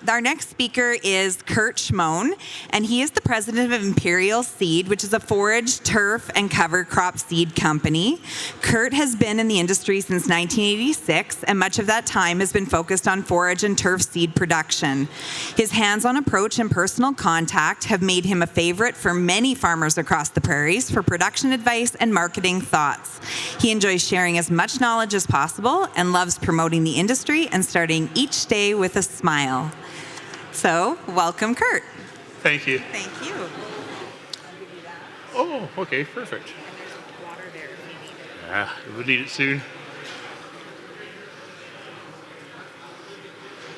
our next speaker is Kurt Shmon, and he is the president of Imperial Seed, which is a forage, turf, and cover crop seed company. Kurt has been in the industry since 1986, and much of that time has been focused on forage and turf seed production. His hands-on approach and personal contact have made him a favorite for many farmers across the prairies for production advice and marketing thoughts. He enjoys sharing as much knowledge as possible and loves promoting the industry and starting each day with a smile. So, welcome, Kurt. Thank you. Thank you. Oh, okay, perfect. And there's water there if you need it. Yeah, we'll need it soon.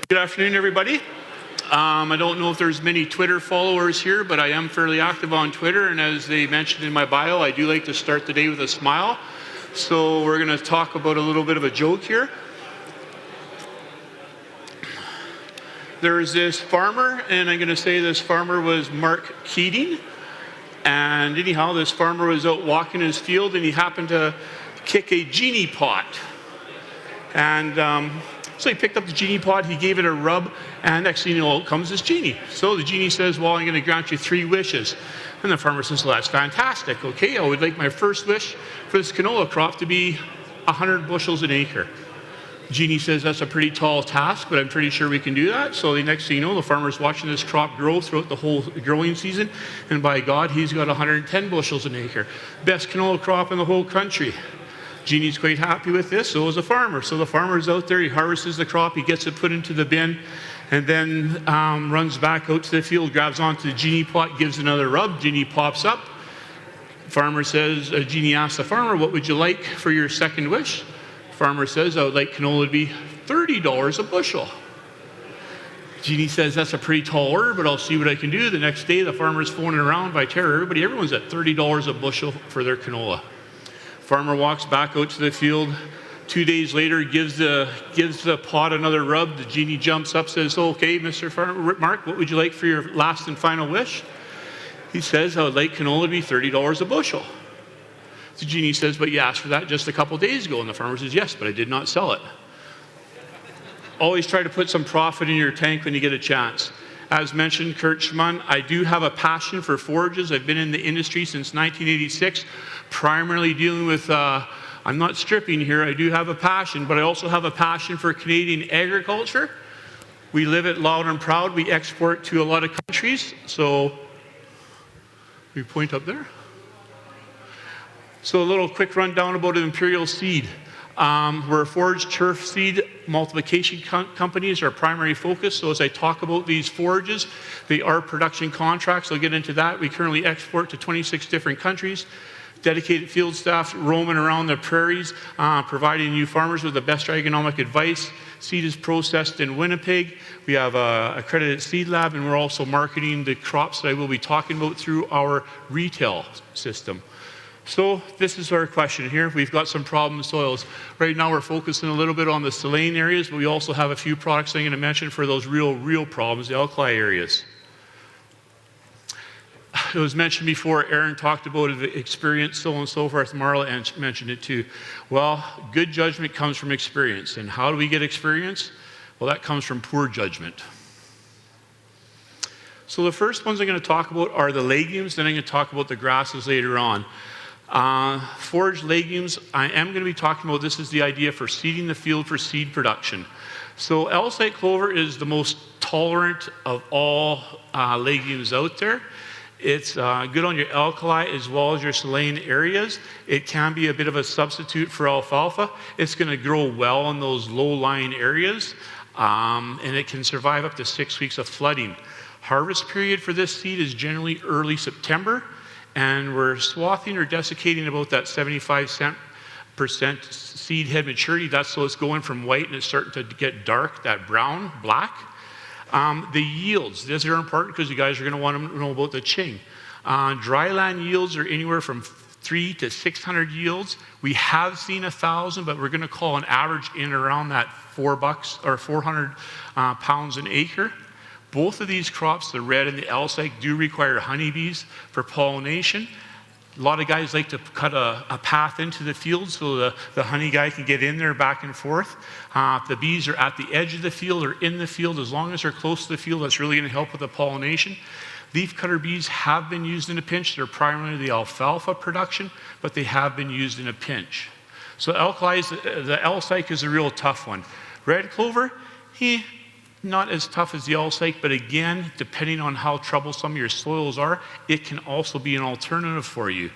Good afternoon, everybody. I don't know if there's many Twitter followers here, but I am fairly active on Twitter, and as they mentioned in my bio, I do like to start the day with a smile. So we're going to talk about a little bit of a joke here. There's this farmer, and I'm going to say this farmer was Mark Keating. And anyhow, this farmer was out walking his field, and he happened to kick a genie pot. And so he picked up the genie pot, he gave it a rub, and next thing you know, out comes this genie. So the genie says, well, I'm going to grant you 3 wishes. And the farmer says, well, that's fantastic. Okay, I would like my first wish for this canola crop to be 100 bushels an acre. Genie says, that's a pretty tall task, but I'm pretty sure we can do that. So the next thing you know, the farmer's watching this crop grow throughout the whole growing season, and by God, he's got 110 bushels an acre. Best canola crop in the whole country. Genie's quite happy with this, so is the farmer. So the farmer's out there, he harvests the crop, he gets it put into the bin, and then runs back out to the field, grabs onto the genie pot, gives another rub, genie pops up. Farmer says, Genie asks the farmer, what would you like for your second wish? Farmer says, I would like canola to be $30 a bushel. Genie says, that's a pretty tall order, but I'll see what I can do. The next day, the farmer's phoning around by terror. Everyone's at $30 a bushel for their canola. Farmer walks back out to the field. 2 days later, gives the pot another rub. The genie jumps up, says, okay, Mr. Farmer, Mark, what would you like for your last and final wish? He says, I would like canola to be $30 a bushel. The genie says, but you asked for that just a couple days ago. And the farmer says, yes, but I did not sell it. Always try to put some profit in your tank when you get a chance. As mentioned, Kurt Shmon, I do have a passion for forages. I've been in the industry since 1986, primarily dealing with, I'm not stripping here, I do have a passion, but I also have a passion for Canadian agriculture. We live it loud and proud. We export to a lot of countries. So, we point up there. So a little quick rundown about Imperial Seed. We're a forage turf seed multiplication company is our primary focus. So as I talk about these forages, they are production contracts. I'll get into that. We currently export to 26 different countries. Dedicated field staff roaming around the prairies, providing you farmers with the best agronomic advice. Seed is processed in Winnipeg. We have an accredited seed lab, and we're also marketing the crops that I will be talking about through our retail system. So this is our question here. We've got some problem soils. Right now we're focusing a little bit on the saline areas, but we also have a few products I'm going to mention for those real problems, the alkali areas. It was mentioned before, Aaron talked about experience, so on and so forth. Marla mentioned it too. Well, good judgment comes from experience. And how do we get experience? Well, that comes from poor judgment. So the first ones I'm going to talk about are the legumes, then I'm going to talk about the grasses later on. Forage legumes, I am going to be talking about, this is the idea for seeding the field for seed production. So L-site clover is the most tolerant of all legumes out there. It's good on your alkali as well as your saline areas. It can be a bit of a substitute for alfalfa. It's going to grow well in those low-lying areas, and it can survive up to 6 weeks of flooding. Harvest period for this seed is generally early September. And we're swathing or desiccating about that 75% seed head maturity. That's so it's going from white and it's starting to get dark, that brown, black. The yields, these are important because you guys are going to want to know about the ching. Dryland yields are anywhere from 300 to 600 yields. We have seen 1,000, but we're going to call an average in around that $4 or 400 pounds an acre. Both of these crops, the red and the L-site, do require honeybees for pollination. A lot of guys like to cut a path into the field so the honey guy can get in there back and forth. If the bees are at the edge of the field or in the field, as long as they're close to the field, that's really going to help with the pollination. Leafcutter bees have been used in a pinch. They're primarily the alfalfa production, but they have been used in a pinch. So the L-cyc is a real tough one. Red clover, not as tough as the L-cyc, but again, depending on how troublesome your soils are, it can also be an alternative for you.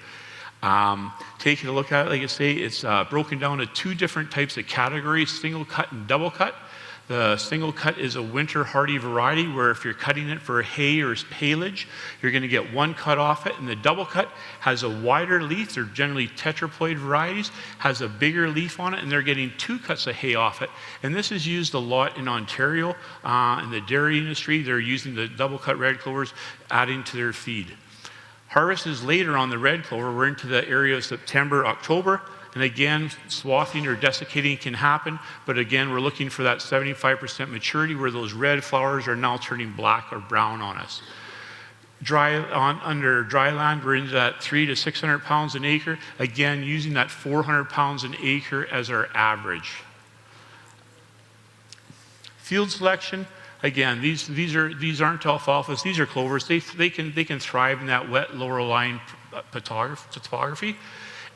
Taking a look at it, like I say, it's broken down to 2 different types of categories, single cut and double cut. The single cut is a winter hardy variety where if you're cutting it for hay or haylage, you're going to get 1 cut off it. And the double cut has a wider leaf. They're generally tetraploid varieties, has a bigger leaf on it, and they're getting 2 cuts of hay off it. And this is used a lot in Ontario. In the dairy industry, they're using the double cut red clovers, adding to their feed. Harvest is later on the red clover. We're into the area of September, October. And again, swathing or desiccating can happen, but again, we're looking for that 75% maturity where those red flowers are now turning black or brown on us. Under dry land, we're into that 300 to 600 pounds an acre, again, using that 400 pounds an acre as our average. Field selection, again, these aren't alfalfas, these are clovers. They can thrive in that wet lower lying topography.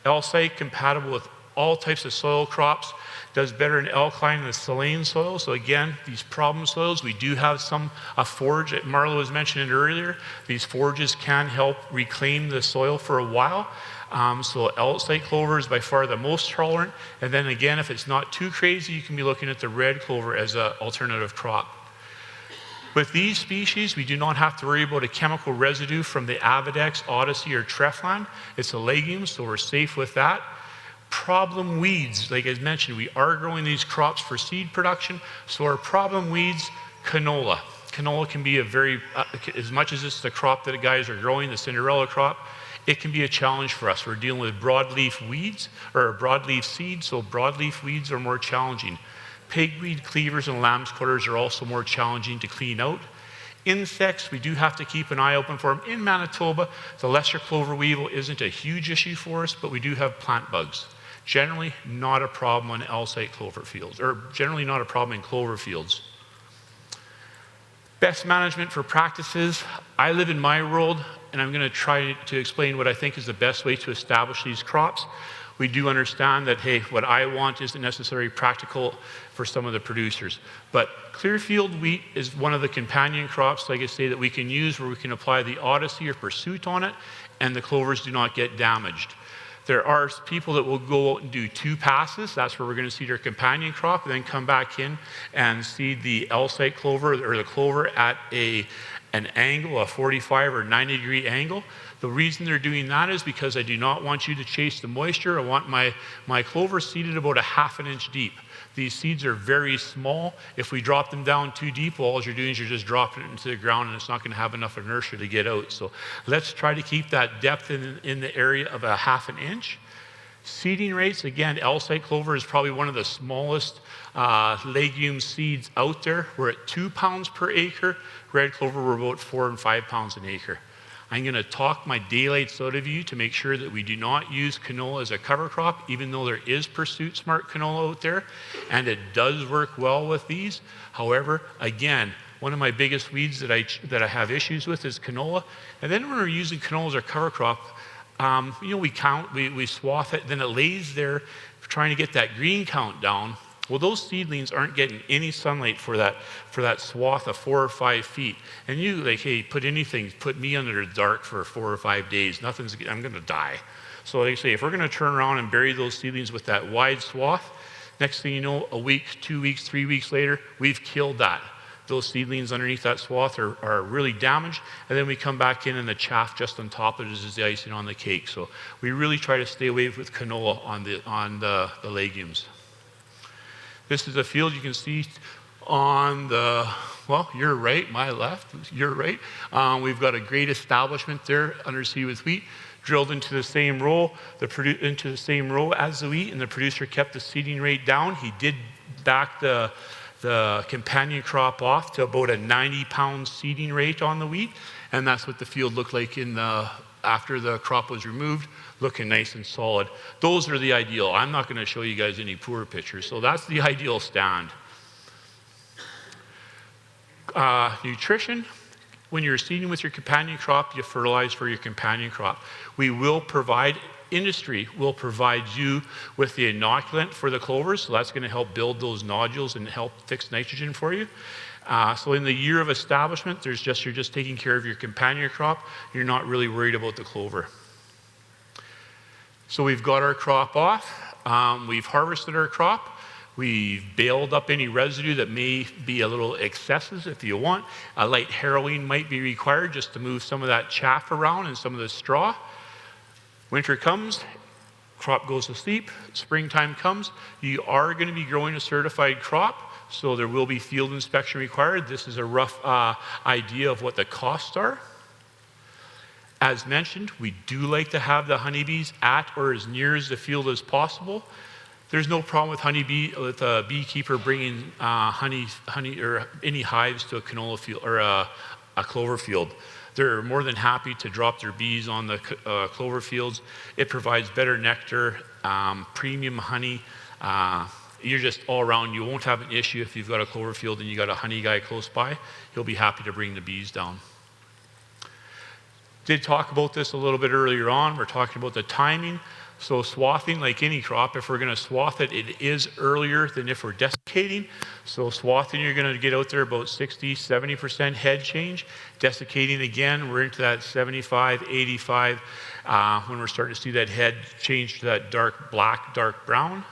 L-cyc compatible with all types of soil crops, does better in alkaline and saline soil. So again, these problem soils, we do have a forage that Marlo was mentioning earlier. These forages can help reclaim the soil for a while. So L-cyc clover is by far the most tolerant. And then again, if it's not too crazy, you can be looking at the red clover as an alternative crop. With these species, we do not have to worry about a chemical residue from the Avidex, Odyssey, or Treflan. It's a legume, so we're safe with that. Problem weeds, like I mentioned, we are growing these crops for seed production, so our problem weeds, canola. Canola can be as much as it's the crop that guys are growing, the Cinderella crop, it can be a challenge for us. We're dealing with broadleaf weeds, or broadleaf seeds, so broadleaf weeds are more challenging. Pigweed, cleavers, and lamb's quarters are also more challenging to clean out. Insects, we do have to keep an eye open for them. In Manitoba, the lesser clover weevil isn't a huge issue for us, but we do have plant bugs. Generally not a problem on L-cyc clover fields, or generally not a problem in clover fields. Best management for practices. I live in my world, and I'm going to try to explain what I think is the best way to establish these crops. We do understand that, hey, what I want isn't necessarily practical for some of the producers. But clearfield wheat is one of the companion crops, like I say, that we can use where we can apply the Odyssey or Pursuit on it, and the clovers do not get damaged. There are people that will go out and do 2 passes. That's where we're going to seed our companion crop, and then come back in and seed the L-cyc clover or the clover at an angle, a 45 or 90 degree angle. The reason they're doing that is because I do not want you to chase the moisture. I want my clover seeded about a ½ inch deep. These seeds are very small. If we drop them down too deep, well, all you're doing is you're just dropping it into the ground and it's not going to have enough inertia to get out. So let's try to keep that depth in the area of a ½ inch. Seeding rates, again, L-cyc clover is probably one of the smallest legume seeds out there. We're at 2 pounds per acre. Red clover, we're about 4 and 5 pounds an acre. I'm going to talk my daylights out of you to make sure that we do not use canola as a cover crop, even though there is Pursuit Smart canola out there, and it does work well with these. However, again, one of my biggest weeds that I have issues with is canola. And then when we're using canola as our cover crop, we swath it, then it lays there trying to get that green count down. Well, those seedlings aren't getting any sunlight for that swath of 4 or 5 feet. And you hey, put me under the dark for 4 or 5 days. I'm going to die. So they say, if we're going to turn around and bury those seedlings with that wide swath, next thing you know, a week, 2 weeks, 3 weeks later, we've killed that. Those seedlings underneath that swath are really damaged, and then we come back in and the chaff just on top of it is the icing on the cake. So we really try to stay away with canola on the legumes. This is a field you can see on your right, my left, your right. We've got a great establishment there under seed with wheat, drilled into the same row, as the wheat, and the producer kept the seeding rate down. He did back the companion crop off to about a 90-pound seeding rate on the wheat, and that's what the field looked like in the after the crop was removed, looking nice and solid. Those are the ideal. I'm not going to show you guys any poor pictures. So that's the ideal stand. Nutrition. When you're seeding with your companion crop, you fertilize for your companion crop. Industry will provide you with the inoculant for the clovers, so that's going to help build those nodules and help fix nitrogen for you. So in the year of establishment, you're just taking care of your companion crop. You're not really worried about the clover. So we've got our crop off. We've harvested our crop. We've baled up any residue that may be a little excessive if you want. A light harrowing might be required just to move some of that chaff around and some of the straw. Winter comes, crop goes to sleep, springtime comes. You are going to be growing a certified crop, so there will be field inspection required. This is a rough idea of what the costs are. As mentioned, we do like to have the honeybees at or as near as the field as possible. There's no problem with a beekeeper bringing honey or any hives to a canola field or a clover field. They're more than happy to drop their bees on the clover fields. It provides better nectar, premium honey. You're just all around. You won't have an issue if you've got a clover field and you got a honey guy close by. He'll be happy to bring the bees down. Did talk about this a little bit earlier on. We're talking about the timing. So swathing, like any crop, if we're going to swath it, it is earlier than if we're desiccating. So swathing, you're going to get out there about 60, 70% head change. Desiccating, again, we're into that 75, 85, when we're starting to see that head change to that dark black, dark brown.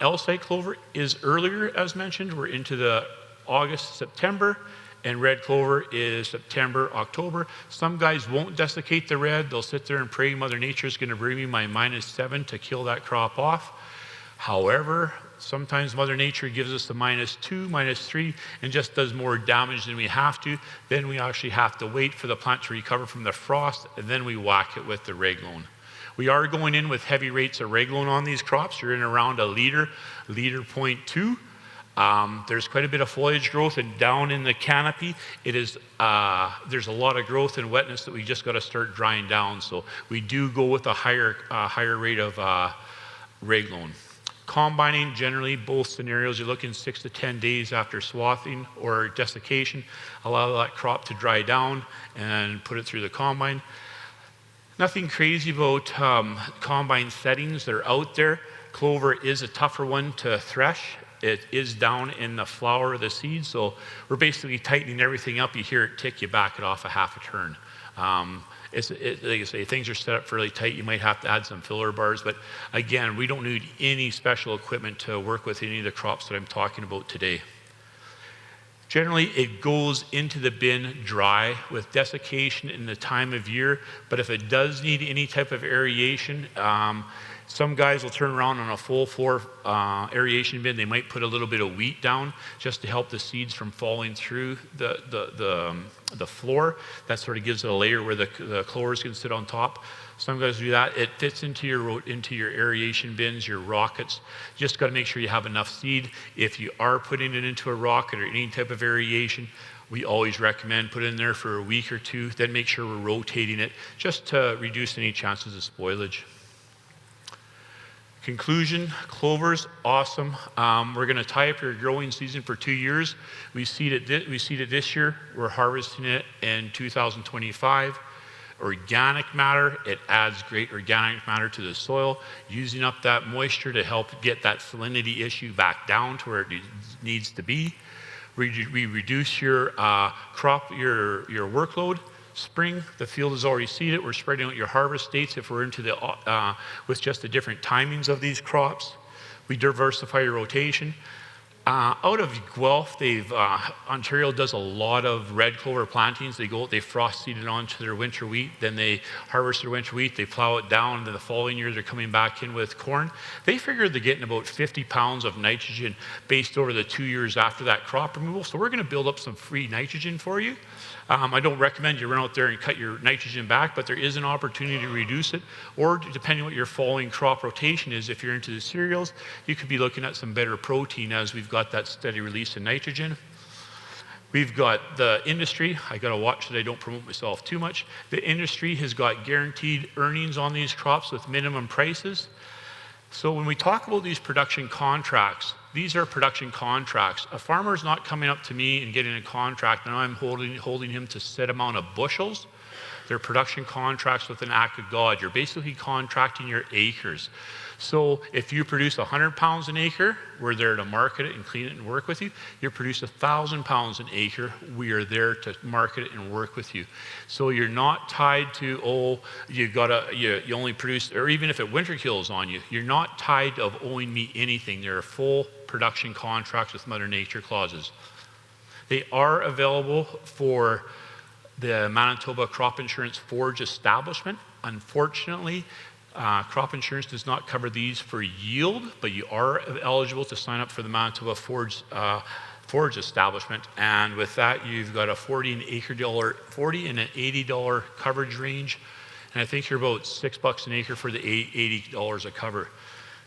L-site clover is earlier, as mentioned. We're into the August, September. And red clover is September, October. Some guys won't desiccate the red. They'll sit there and pray Mother Nature is going to bring me my -7 to kill that crop off. However, sometimes Mother Nature gives us the -2, -3, and just does more damage than we have to. Then we actually have to wait for the plant to recover from the frost, and then we whack it with the Reglone. We are going in with heavy rates of Reglone on these crops. You're in around a liter 0.2. There's quite a bit of foliage growth, and down in the canopy, there's a lot of growth and wetness that we just got to start drying down. So we do go with a higher rate of Reglone. Combining, generally, both scenarios, you're looking 6 to 10 days after swathing or desiccation. Allow that crop to dry down and put it through the combine. Nothing crazy about combine settings. They're out there. Clover is a tougher one to thresh. It is down in the flower of the seed, so we're basically tightening everything up. You hear it tick, you back it off a half a turn. Like I say, things are set up fairly tight. You might have to add some filler bars, but again, we don't need any special equipment to work with any of the crops that I'm talking about today. Generally, it goes into the bin dry with desiccation in the time of year, but if it does need any type of aeration, some guys will turn around on a full floor aeration bin. They might put a little bit of wheat down just to help the seeds from falling through the floor. That sort of gives it a layer where the clovers can sit on top. Some guys do that. It fits into your aeration bins, your rockets. You just got to make sure you have enough seed. If you are putting it into a rocket or any type of aeration, we always recommend put it in there for a week or two, then make sure we're rotating it just to reduce any chances of spoilage. Conclusion, clovers, awesome. We're going to tie up your growing season for 2 years. We seeded this year. We're harvesting it in 2025. Organic matter, it adds great organic matter to the soil, using up that moisture to help get that salinity issue back down to where it needs to be. We reduce your crop, your workload. Spring, the field is already seeded. We're spreading out your harvest dates if we're into with just the different timings of these crops. We diversify your rotation. Out of Guelph, Ontario does a lot of red clover plantings. They go out, they frost seed it onto their winter wheat, then they harvest their winter wheat, they plow it down, and then the following year they're coming back in with corn. They figure they're getting about 50 pounds of nitrogen based over the 2 years after that crop removal. So we're going to build up some free nitrogen for you. I don't recommend you run out there and cut your nitrogen back, but there is an opportunity to reduce it, or depending on what your following crop rotation is, if you're into the cereals, you could be looking at some better protein as we've got that steady release of nitrogen. We've got the industry. I got to watch that I don't promote myself too much. The industry has got guaranteed earnings on these crops with minimum prices. So when we talk about these production contracts, these are production contracts. A farmer is not coming up to me and getting a contract and I'm holding him to set amount of bushels. They're production contracts with an act of God. You're basically contracting your acres. So if you produce 100 pounds an acre, we're there to market it and clean it and work with you. You produce 1,000 pounds an acre, we are there to market it and work with you. So you're not tied to, oh, you only produce, or even if it winter kills on you, you're not tied of owing me anything. There are full production contracts with Mother Nature clauses. They are available for the Manitoba Crop Insurance Forage establishment. Unfortunately, crop insurance does not cover these for yield, but you are eligible to sign up for the Manitoba Forage establishment. And with that, you've got a $40 and an $80 coverage range. And I think you're about $6 an acre for the $80 a cover.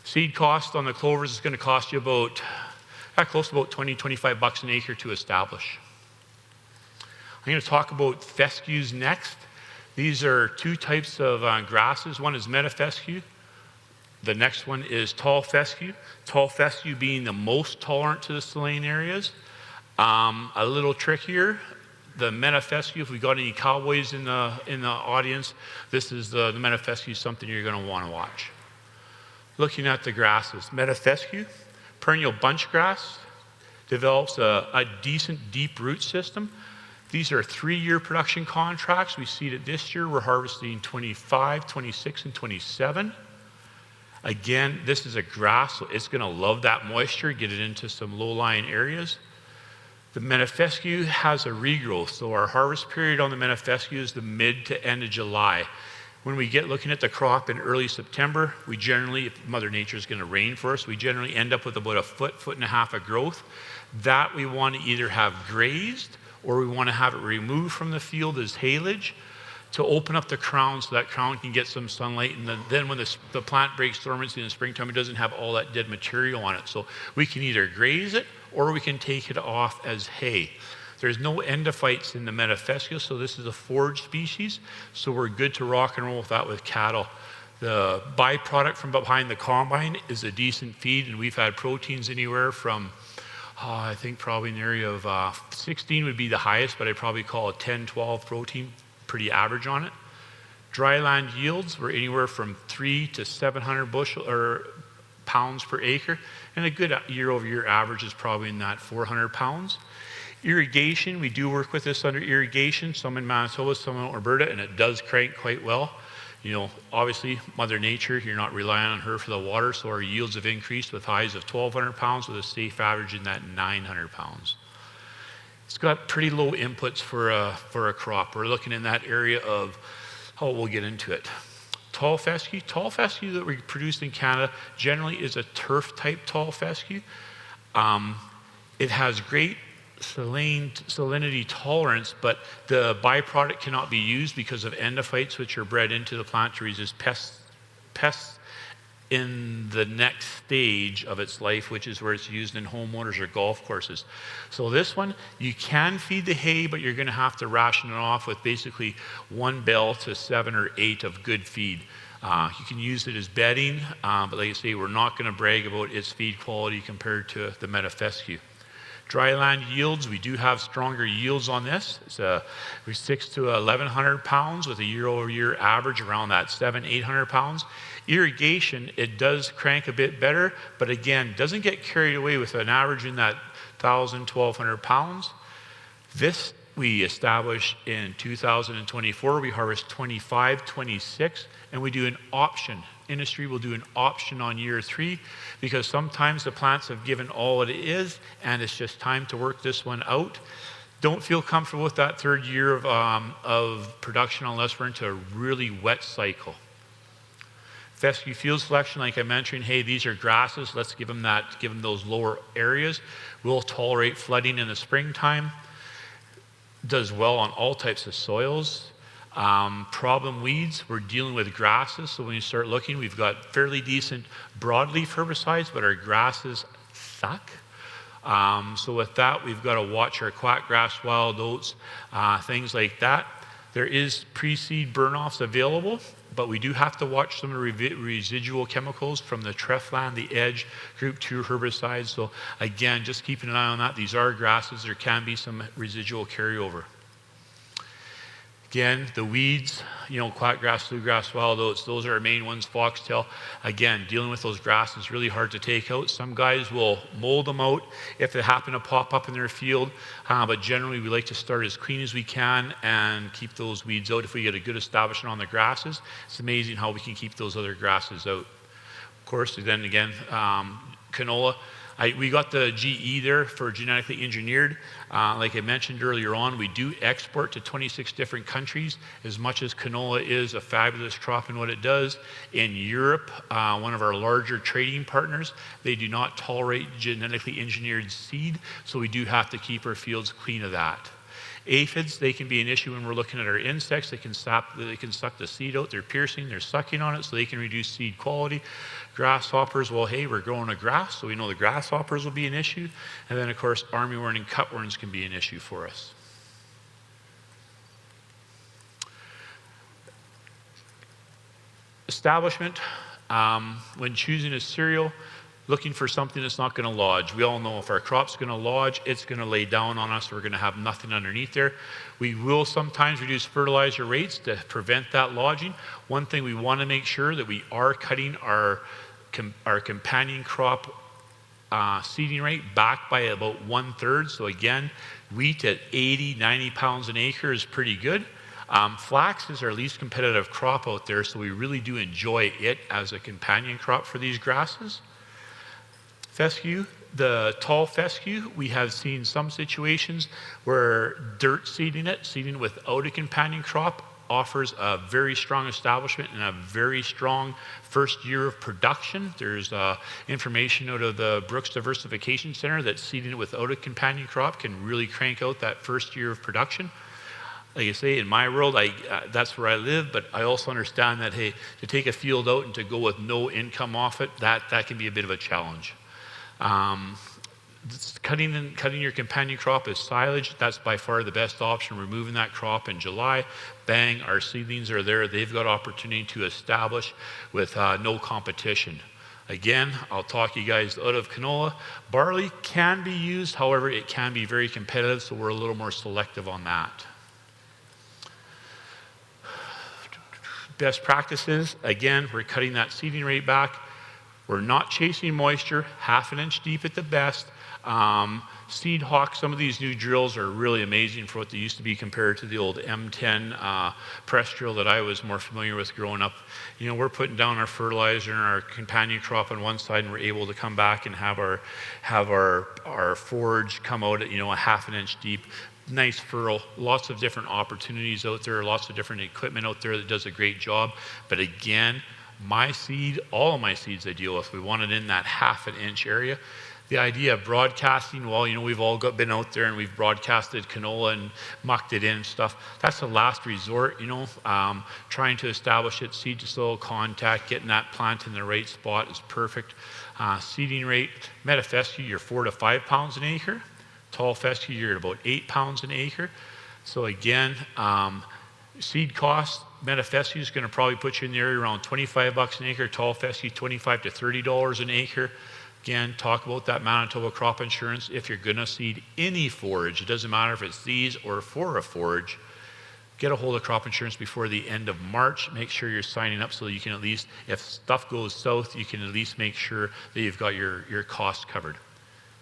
Seed cost on the clovers is going to cost you about close to about $20-25 an acre to establish. I'm going to talk about fescues next. These are two types of grasses. One is meadow fescue. The next one is tall fescue. Tall fescue being the most tolerant to the saline areas. A little trickier, the meadow fescue. If we got any cowboys in the audience, this is the meadow fescue, something you're going to want to watch. Looking at the grasses, meadow fescue, perennial bunch grass, develops a decent deep root system. These are 3-year production contracts. We seed it this year. We're harvesting 25, 26, and 27. Again, this is a grass, so it's going to love that moisture, get it into some low-lying areas. The meadow fescue has a regrowth, so our harvest period on the meadow fescue is the mid to end of July. When we get looking at the crop in early September, we generally, if Mother Nature is going to rain for us, we generally end up with about a foot and a half of growth. That we want to either have grazed or we want to have it removed from the field as haylage to open up the crown so that crown can get some sunlight. And then when the plant breaks dormancy in the springtime, it doesn't have all that dead material on it. So we can either graze it or we can take it off as hay. There's no endophytes in the meadow fescue, so this is a forage species. So we're good to rock and roll with that with cattle. The byproduct from behind the combine is a decent feed, and we've had proteins anywhere from I think probably in the area of 16 would be the highest, but I'd probably call a 10, 12 protein pretty average on it. Dryland yields were anywhere from 300 to 700 pounds per acre, and a good year-over-year average is probably in that 400 pounds. Irrigation, we do work with this under irrigation, some in Manitoba, some in Alberta, and it does crank quite well. You know, obviously, Mother Nature, you're not relying on her for the water, so our yields have increased with highs of 1,200 pounds with a safe average in that 900 pounds. It's got pretty low inputs for a crop. We're looking in that area of, we'll get into it. Tall fescue that we produce in Canada generally is a turf-type tall fescue. It has great salinity tolerance, but the byproduct cannot be used because of endophytes, which are bred into the plant to resist pests in the next stage of its life, which is where it's used in homeowners or golf courses. So this one, you can feed the hay, but you're going to have to ration it off with basically 1 bale to 7 or 8 of good feed. You can use it as bedding, but like I say, we're not going to brag about its feed quality compared to the meadow fescue. Dryland yields, we do have stronger yields on this. It's 600 to 1,100 pounds with a year-over-year average around that 700-800 pounds. Irrigation, it does crank a bit better, but again, doesn't get carried away with an average in that 1,000, 1,200 pounds. This we established in 2024. We harvest 25, 26, and we do an option. Industry will do an option on year 3 because sometimes the plants have given all it is and it's just time to work this one out. Don't feel comfortable with that 3rd year of production unless we're into a really wet cycle. Fescue field selection, like I mentioned, hey, these are grasses. Let's give them those lower areas. We'll tolerate flooding in the springtime. Does well on all types of soils. Problem weeds, we're dealing with grasses, so when you start looking, we've got fairly decent broadleaf herbicides, but our grasses suck. So with that, we've got to watch our quackgrass, wild oats, things like that. There is pre-seed burn-offs available, but we do have to watch some of the residual chemicals from the Treflan, the Edge, Group 2 herbicides. So again, just keeping an eye on that. These are grasses. There can be some residual carryover. Again, the weeds, quackgrass, bluegrass, wild oats, those are our main ones, foxtail. Again, dealing with those grasses is really hard to take out. Some guys will mold them out if they happen to pop up in their field, but generally we like to start as clean as we can and keep those weeds out. If we get a good establishment on the grasses, it's amazing how we can keep those other grasses out. Of course, then again, canola. We got the GE there for genetically engineered. Like I mentioned earlier on, we do export to 26 different countries. As much as canola is a fabulous crop in what it does, in Europe, one of our larger trading partners, they do not tolerate genetically engineered seed, so we do have to keep our fields clean of that. Aphids, they can be an issue when we're looking at our insects. They can suck the seed out. They're piercing, they're sucking on it, so they can reduce seed quality. Grasshoppers, well, hey, we're growing a grass, so we know the grasshoppers will be an issue. And then, of course, armyworm and cutworms can be an issue for us. Establishment, when choosing a cereal, looking for something that's not going to lodge. We all know if our crop's going to lodge, it's going to lay down on us. We're going to have nothing underneath there. We will sometimes reduce fertilizer rates to prevent that lodging. One thing we want to make sure that we are cutting our companion crop seeding rate back by about 1/3. So again, wheat at 80, 90 pounds an acre is pretty good. Flax is our least competitive crop out there, so we really do enjoy it as a companion crop for these grasses. Fescue, the tall fescue, we have seen some situations where dirt seeding without a companion crop offers a very strong establishment and a very strong first year of production. There's information out of the Brooks Diversification Center that seeding it without a companion crop can really crank out that first year of production. Like I say, in my world, that's where I live, but I also understand that, hey, to take a field out and to go with no income off it, that can be a bit of a challenge. Cutting your companion crop as silage, that's by far the best option. Removing that crop in July, bang, our seedlings are there. They've got opportunity to establish with no competition. Again, I'll talk you guys out of canola. Barley can be used, however, it can be very competitive, so we're a little more selective on that. Best practices, again, we're cutting that seeding rate back. We're not chasing moisture, 1/2 inch deep at the best. Seed hawk, some of these new drills are really amazing for what they used to be compared to the old M10 press drill that I was more familiar with growing up. We're putting down our fertilizer and our companion crop on one side, and we're able to come back and have our forage come out at 1/2 inch deep. Nice furrow, lots of different opportunities out there, lots of different equipment out there that does a great job. But again, all of my seeds I deal with, we want it in that 1/2 inch area. The idea of broadcasting, well, we've all been out there and we've broadcasted canola and mucked it in and stuff. That's the last resort, trying to establish it, seed to soil contact, getting that plant in the right spot is perfect. Seeding rate, metafescue, you're 4 to 5 pounds an acre. Tall fescue, you're at about 8 pounds an acre. So again, seed cost, metafescue is going to probably put you in the area around $25 an acre. Tall fescue, $25 to $30 an acre. Again, talk about that Manitoba crop insurance. If you're going to seed any forage, it doesn't matter if it's these or for a forage, get a hold of crop insurance before the end of March. Make sure you're signing up so you can at least, if stuff goes south, you can at least make sure that you've got your costs covered.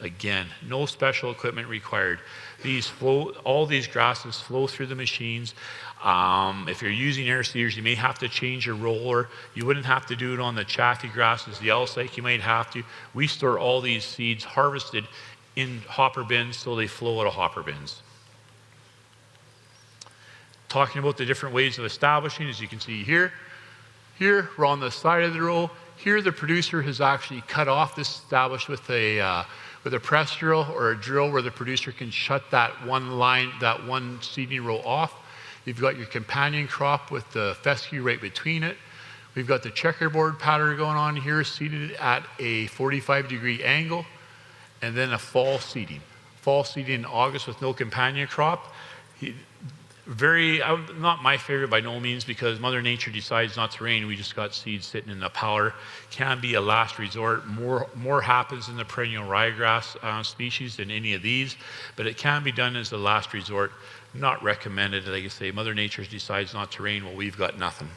Again, no special equipment required. All these grasses flow through the machines. If you're using air seeders, you may have to change your roller. You wouldn't have to do it on the chaffy grasses, the Alsike, you might have to. We store all these seeds harvested in hopper bins, so they flow out of hopper bins. Talking about the different ways of establishing, as you can see here, we're on the side of the row. Here, the producer has actually cut off this, established with a press drill or a drill where the producer can shut that one seeding row off. You've got your companion crop with the fescue right between it. We've got the checkerboard pattern going on here, seated at a 45-degree angle. and then a fall seeding. Fall seeding in August with no companion crop. Not my favorite by no means, because Mother Nature decides not to rain. We just got seeds sitting in the powder. Can be a last resort. More happens in the perennial ryegrass species than any of these, but it can be done as a last resort. Not recommended. Like I say, Mother Nature decides not to rain. Well, we've got nothing.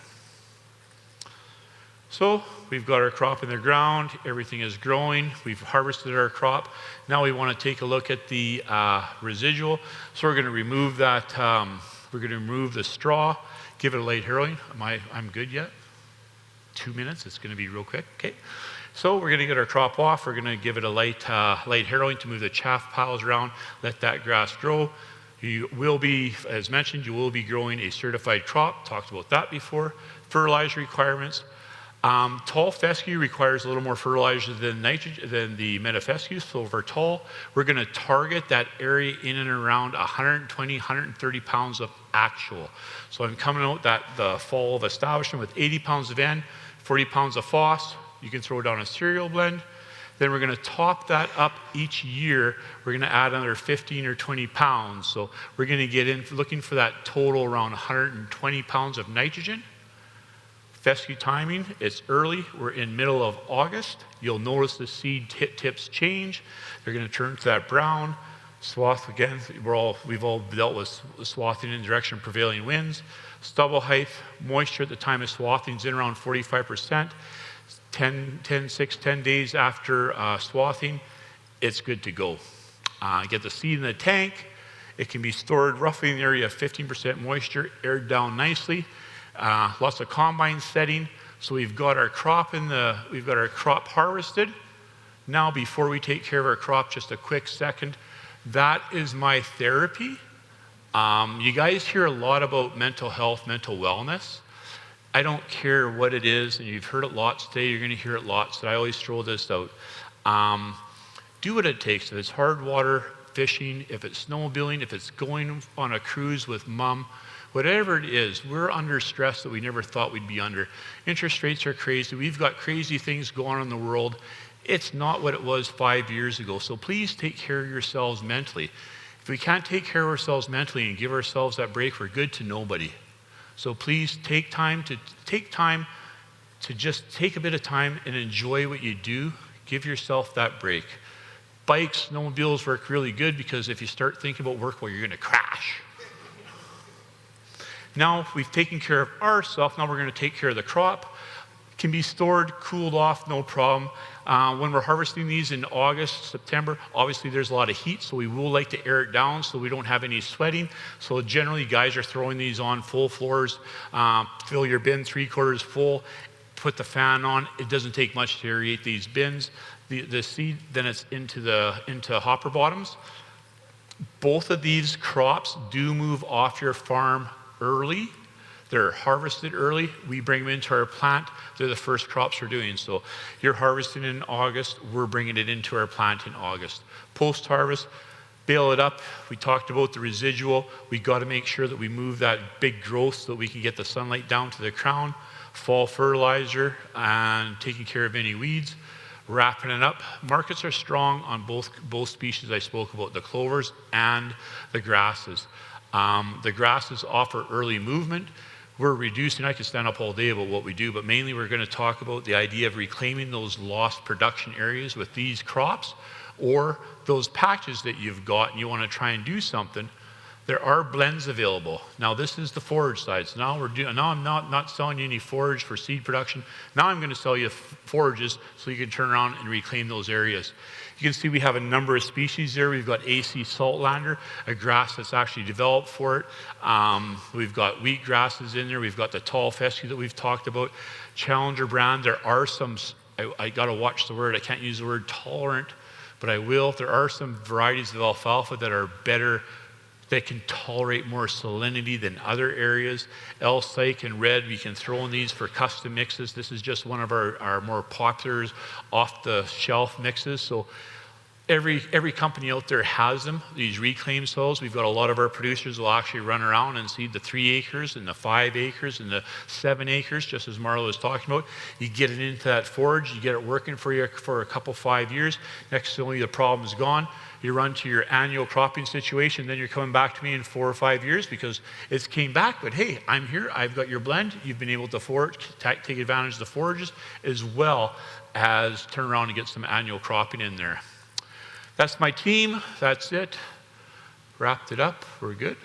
So we've got our crop in the ground, everything is growing, we've harvested our crop. Now we want to take a look at the residual. So we're going to remove that, we're going to remove the straw, give it a light harrowing. I'm good yet? 2 minutes, it's going to be real quick, okay. So we're going to get our crop off, we're going to give it a light harrowing to move the chaff piles around, let that grass grow. You will be, as mentioned, you will be growing a certified crop, talked about that before. Fertilizer requirements. Tall fescue requires a little more fertilizer than the metafescue. So for tall, we're going to target that area in and around 120, 130 pounds of actual. So I'm coming out that the fall of establishment with 80 pounds of N, 40 pounds of FOS. You can throw down a cereal blend. Then we're going to top that up each year. We're going to add another 15 or 20 pounds. So we're going to get in looking for that total around 120 pounds of nitrogen. Fescue timing, it's early. We're in middle of August. You'll notice the seed tips change. They're going to turn to that brown. Swath, again, we've all dealt with swathing in direction of prevailing winds. Stubble height, moisture at the time of swathing is in around 45%. 10 days after swathing, it's good to go. Get the seed in the tank. It can be stored roughly in the area of 15% moisture, aired down nicely. Lots of combine setting. So we've got our crop harvested. Now, before we take care of our crop, just a quick second. That is my therapy. You guys hear a lot about mental health, mental wellness. I don't care what it is, and you've heard it lots today, you're going to hear it lots, so I always throw this out. Do what it takes. If it's hard water fishing, if it's snowmobiling, if it's going on a cruise with mom, whatever it is, we're under stress that we never thought we'd be under. Interest rates are crazy. We've got crazy things going on in the world. It's not what it was 5 years ago. So please take care of yourselves mentally. If we can't take care of ourselves mentally and give ourselves that break, we're good to nobody. So please take time to just take a bit of time and enjoy what you do. Give yourself that break. Bikes, snowmobiles work really good, because if you start thinking about work, well, you're going to crash. Now we've taken care of ourselves, now we're going to take care of the crop. Can be stored, cooled off, no problem. When we're harvesting these in August, September, obviously there's a lot of heat, so we will like to air it down so we don't have any sweating. So generally, guys are throwing these on full floors. Fill your bin 3/4 full, put the fan on. It doesn't take much to aerate these bins. The seed, then it's into hopper bottoms. Both of these crops do move off your farm early. They're harvested early. We bring them into our plant. They're the first crops we're doing. So you're harvesting in August. We're bringing it into our plant in August. Post-harvest, bale it up. We talked about the residual. We got to make sure that we move that big growth so that we can get the sunlight down to the crown. Fall fertilizer and taking care of any weeds. Wrapping it up. Markets are strong on both species I spoke about, the clovers and the grasses. The grasses offer early movement. We're reducing, I could stand up all day about what we do, but mainly we're going to talk about the idea of reclaiming those lost production areas with these crops, or those patches that you've got and you want to try and do something. There are blends available. Now this is the forage side. So now I'm not selling you any forage for seed production. Now I'm going to sell you forages so you can turn around and reclaim those areas. You can see we have a number of species there. We've got AC saltlander, a grass that's actually developed for it. We've got wheat grasses in there. We've got the tall fescue that we've talked about. Challenger brand. There are some, I got to watch the word. I can't use the word tolerant, but I will. There are some varieties of alfalfa that are better, that can tolerate more salinity than other areas. L-Psych and Red, we can throw in these for custom mixes. This is just one of our more popular off-the-shelf mixes. So Every company out there has them, these reclaimed soils. We've got a lot of our producers will actually run around and seed the 3 acres and the 5 acres and the 7 acres, just as Marla was talking about. You get it into that forage, you get it working for you for a couple, 5 years. Next thing the problem's gone. You run to your annual cropping situation, then you're coming back to me in 4 or 5 years because it's came back, but hey, I'm here, I've got your blend. You've been able to take advantage of the forages as well as turn around and get some annual cropping in there. That's my team. That's it. Wrapped it up. We're good.